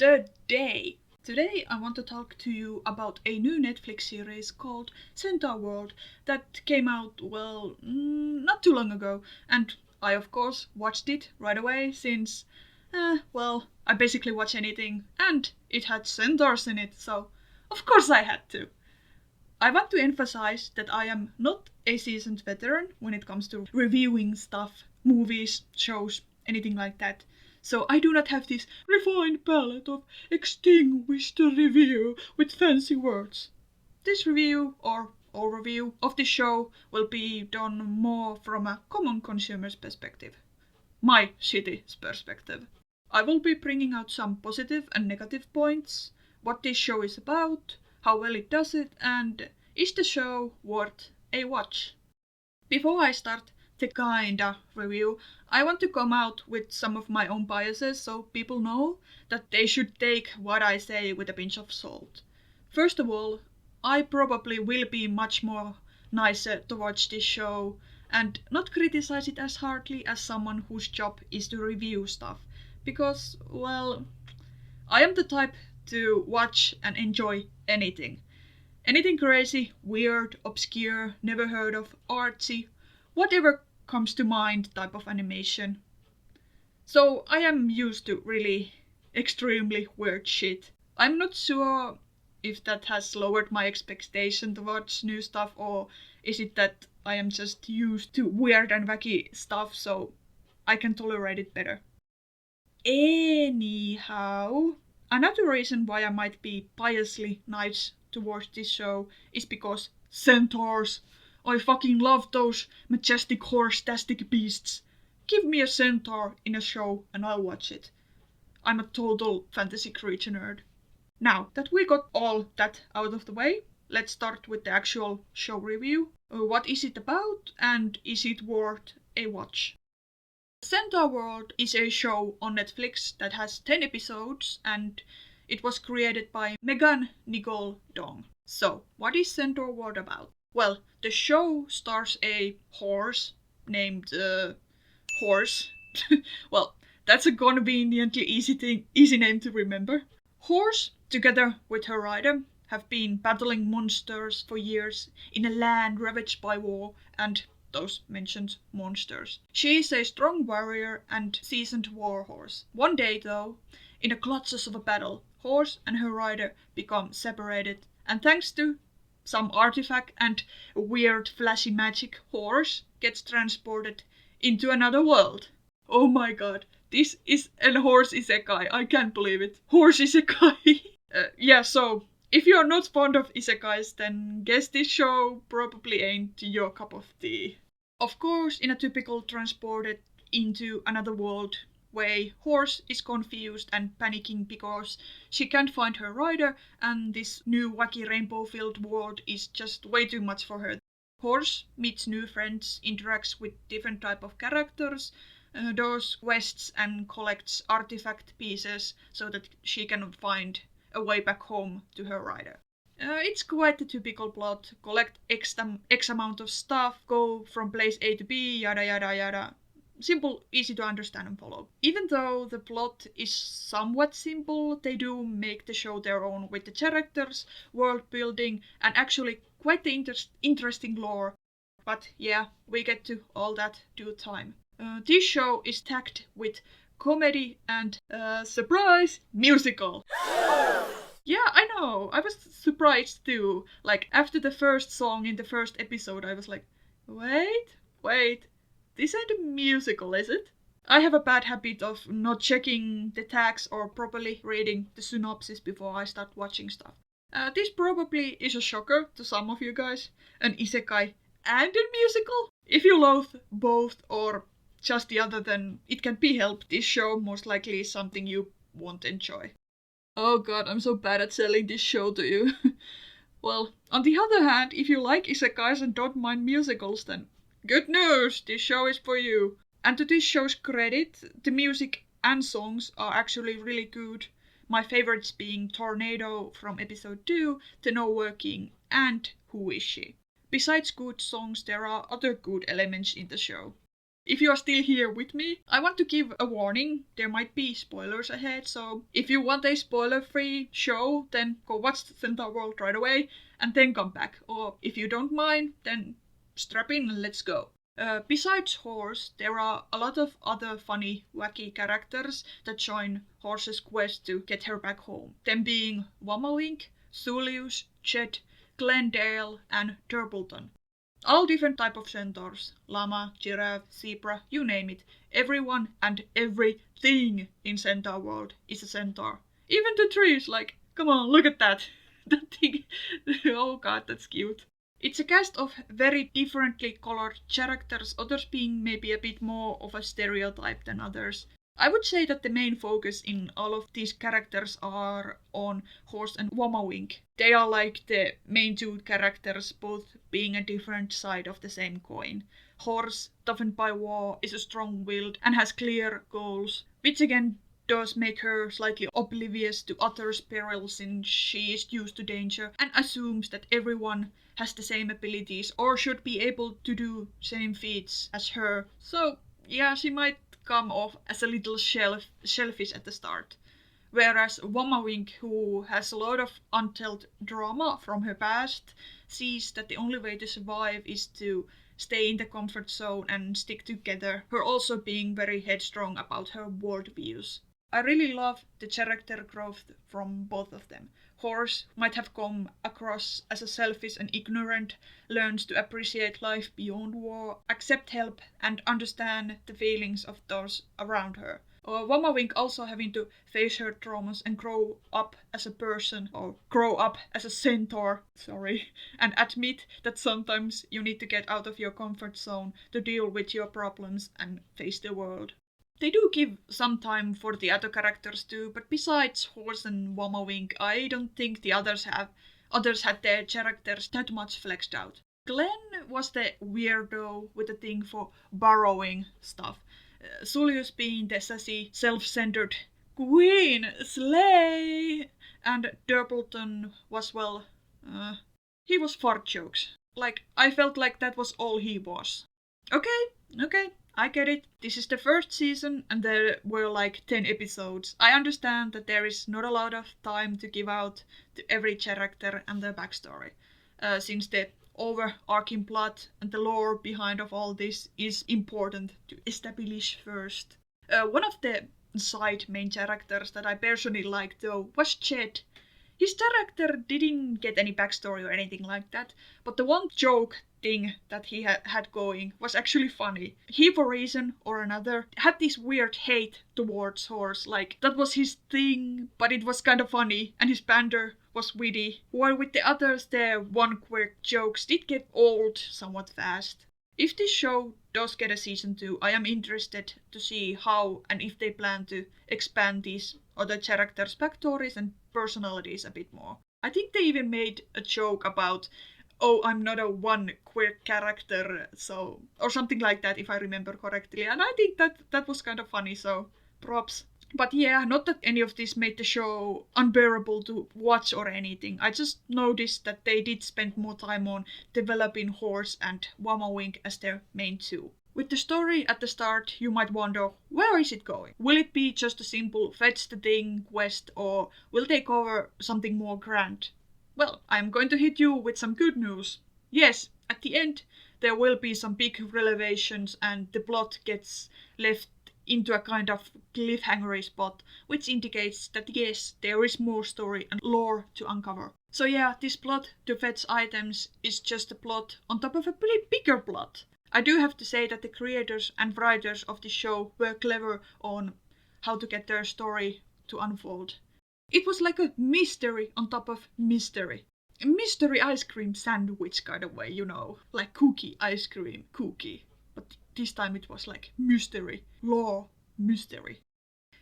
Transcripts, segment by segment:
the day. Today I want to talk to you about a new Netflix series called Centaurworld that came out, not too long ago, and I of course watched it right away since, I basically watch anything and it had centaurs in it, so of course I had to. I want to emphasize that I am not a seasoned veteran when it comes to reviewing stuff, movies, shows, anything like that. So I do not have this refined palette of extinguished review with fancy words. This review or overview of the show will be done more from a common consumer's perspective. My shitty perspective. I will be bringing out some positive and negative points, what this show is about, how well it does it, and is the show worth a watch? Before I start the kinda review, I want to come out with some of my own biases so people know that they should take what I say with a pinch of salt. First of all, I probably will be much more nicer towards this show and not criticize it as hardly as someone whose job is to review stuff, because, I am the type to watch and enjoy anything. Anything crazy, weird, obscure, never heard of, artsy, whatever comes to mind type of animation. So I am used to really extremely weird shit. I'm not sure if that has lowered my expectation towards new stuff, or is it that I am just used to weird and wacky stuff so I can tolerate it better. Anyhow, another reason why I might be piously nice towards this show is because centaurs. I fucking love those majestic horse-tastic beasts. Give me a centaur in a show and I'll watch it. I'm a total fantasy creature nerd. Now that we got all that out of the way, let's start with the actual show review. What is it about and is it worth a watch? Centaurworld is a show on Netflix that has 10 episodes and it was created by ᵏᶦⁿᵃ. So, what is Centaurworld about? Well, the show stars a horse named Horse. Well, that's a conveniently easy name to remember. Horse, together with her rider, have been battling monsters for years in a land ravaged by war and those mentioned monsters. She is a strong warrior and seasoned warhorse. One day, though, in the clutches of a battle, Horse and her rider become separated, and thanks to some artifact and weird flashy magic, Horse gets transported into another world. Oh my god, this is a horse isekai, I can't believe it. Horse isekai. So if you're not fond of isekais, then guess this show probably ain't your cup of tea. Of course, in a typical transported into another world way, Horse is confused and panicking because she can't find her rider and this new wacky rainbow-filled world is just way too much for her. Horse meets new friends, interacts with different type of characters, does quests and collects artifact pieces so that she can find a way back home to her rider. It's quite a typical plot. Collect X amount of stuff, go from place A to B, yada yada yada. Simple, easy to understand and follow. Even though the plot is somewhat simple, they do make the show their own with the characters, world building, and actually quite the interesting lore. But yeah, we get to all that due time. This show is tagged with comedy and, surprise, musical. Yeah, I know. I was surprised too. Like, after the first song in the first episode, I was like, wait, this ain't a musical, is it? I have a bad habit of not checking the tags or properly reading the synopsis before I start watching stuff. This probably is a shocker to some of you guys. An isekai and a musical? If you loathe both or just the other, then it can be helped. This show most likely is something you won't enjoy. Oh god, I'm so bad at selling this show to you. Well, on the other hand, if you like isekais and don't mind musicals, then good news, this show is for you. And to this show's credit, the music and songs are actually really good. My favorites being Tornado from episode 2, The No Working, and Who Is She? Besides good songs, there are other good elements in the show. If you are still here with me, I want to give a warning. There might be spoilers ahead, so if you want a spoiler-free show, then go watch Centaurworld right away and then come back. Or if you don't mind, then strap in and let's go. Besides Horse, there are a lot of other funny, wacky characters that join Horse's quest to get her back home. Them being Wammawink, Thulius, Chet, Glendale, and Turbleton. All different type of centaurs. Llama, giraffe, zebra, you name it. Everyone and everything in Centaurworld is a centaur. Even the trees, like, come on, look at that. That thing. Oh god, that's cute. It's a cast of very differently colored characters, others being maybe a bit more of a stereotype than others. I would say that the main focus in all of these characters are on Horse and Wammawink. They are like the main two characters, both being a different side of the same coin. Horse, toughened by war, is strong-willed and has clear goals, which again does make her slightly oblivious to others' perils since she is used to danger and assumes that everyone has the same abilities or should be able to do same feats as her. So yeah, she might come off as a little shellfish at the start. Whereas Wammawink, who has a lot of untold drama from her past, sees that the only way to survive is to stay in the comfort zone and stick together, her also being very headstrong about her worldviews. I really love the character growth from both of them. Horse might have come across as a selfish and ignorant, learns to appreciate life beyond war, accept help, and understand the feelings of those around her. Wammawink also having to face her traumas and grow up as a person, or grow up as a centaur, and admit that sometimes you need to get out of your comfort zone to deal with your problems and face the world. They do give some time for the other characters too, but besides Horse and Wammawink, I don't think the others had their characters that much flexed out. Glenn was the weirdo with a thing for borrowing stuff. Thulius being the sassy, self-centered queen, slay! And Turbleton was, well, he was fart jokes. Like, I felt like that was all he was. Okay, I get it. This is the first season and there were like 10 episodes. I understand that there is not a lot of time to give out to every character and their backstory, since the overarching plot and the lore behind of all this is important to establish first. One of the side main characters that I personally liked though was Chet. His character didn't get any backstory or anything like that, but the one joke thing that he had going was actually funny. He, for reason or another, had this weird hate towards Horse, like that was his thing, but it was kind of funny, and his banter was witty, while with the others their one-quirk jokes did get old somewhat fast. If this show does get a season 2, I am interested to see how and if they plan to expand these other characters' backstories and personalities a bit more. I think they even made a joke about, oh, I'm not a one quirk character, so, or something like that if I remember correctly, and I think that was kind of funny, so props. But yeah, not that any of this made the show unbearable to watch or anything. I just noticed that they did spend more time on developing Horse and Wammawink as their main two. With the story at the start, you might wonder, where is it going? Will it be just a simple fetch the thing quest, or will they cover something more grand? Well, I'm going to hit you with some good news. Yes, at the end, there will be some big revelations and the plot gets left into a kind of cliffhangery spot, which indicates that yes, there is more story and lore to uncover. So yeah, this plot to fetch items is just a plot on top of a pretty bigger plot. I do have to say that the creators and writers of the show were clever on how to get their story to unfold. It was like a mystery on top of mystery. A mystery ice cream sandwich kind of way, you know, like cookie ice cream cookie. But this time it was like mystery, lore, mystery.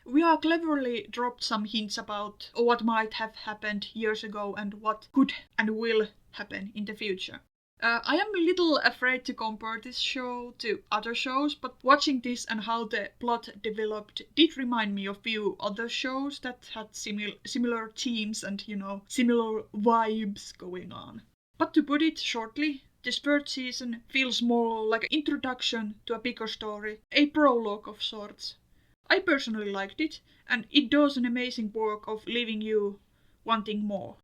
We are cleverly dropped some hints about what might have happened years ago and what could and will happen in the future. I am a little afraid to compare this show to other shows, but watching this and how the plot developed did remind me of few other shows that had similar themes and, you know, similar vibes going on. But to put it shortly, This third season feels more like an introduction to a bigger story, a prologue of sorts. I personally liked it, and it does an amazing work of leaving you wanting more.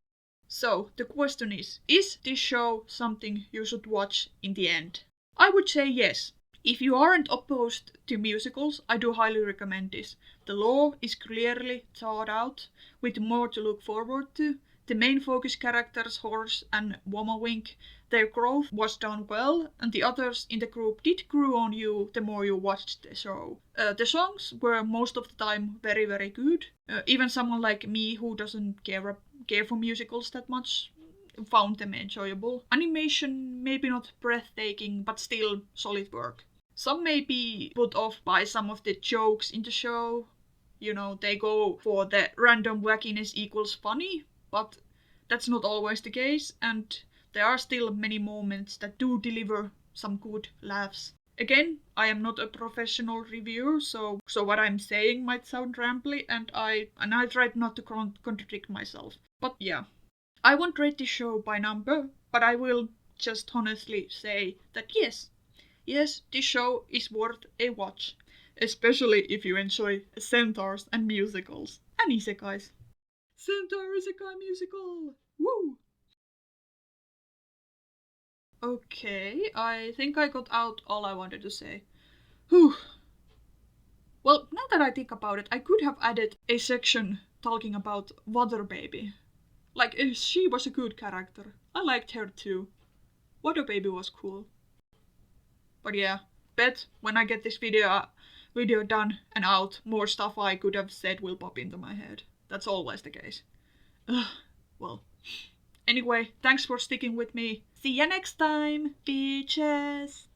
So, the question is this show something you should watch in the end? I would say yes. If you aren't opposed to musicals, I do highly recommend this. The lore is clearly thought out, with more to look forward to. The main focus characters, Horse and Wammawink, their growth was done well, and the others in the group did grow on you the more you watched the show. The songs were most of the time very, very good. Even someone like me who doesn't care for musicals that much found them enjoyable. Animation maybe not breathtaking, but still solid work. Some may be put off by some of the jokes in the show. You know, they go for the random wackiness equals funny, but that's not always the case, and there are still many moments that do deliver some good laughs. Again, I am not a professional reviewer, so what I'm saying might sound rambly, and I tried not to contradict myself. But yeah, I won't rate this show by number, but I will just honestly say that yes, this show is worth a watch, especially if you enjoy centaurs and musicals and isekais. Centaur Isekai musical! Woo! Okay, I think I got out all I wanted to say. Whew. Well, now that I think about it, I could have added a section talking about Water Baby. Like, she was a good character. I liked her too. Water Baby was cool. But yeah, bet when I get this video done and out, more stuff I could have said will pop into my head. That's always the case. Well, anyway, thanks for sticking with me. See ya next time, bitches!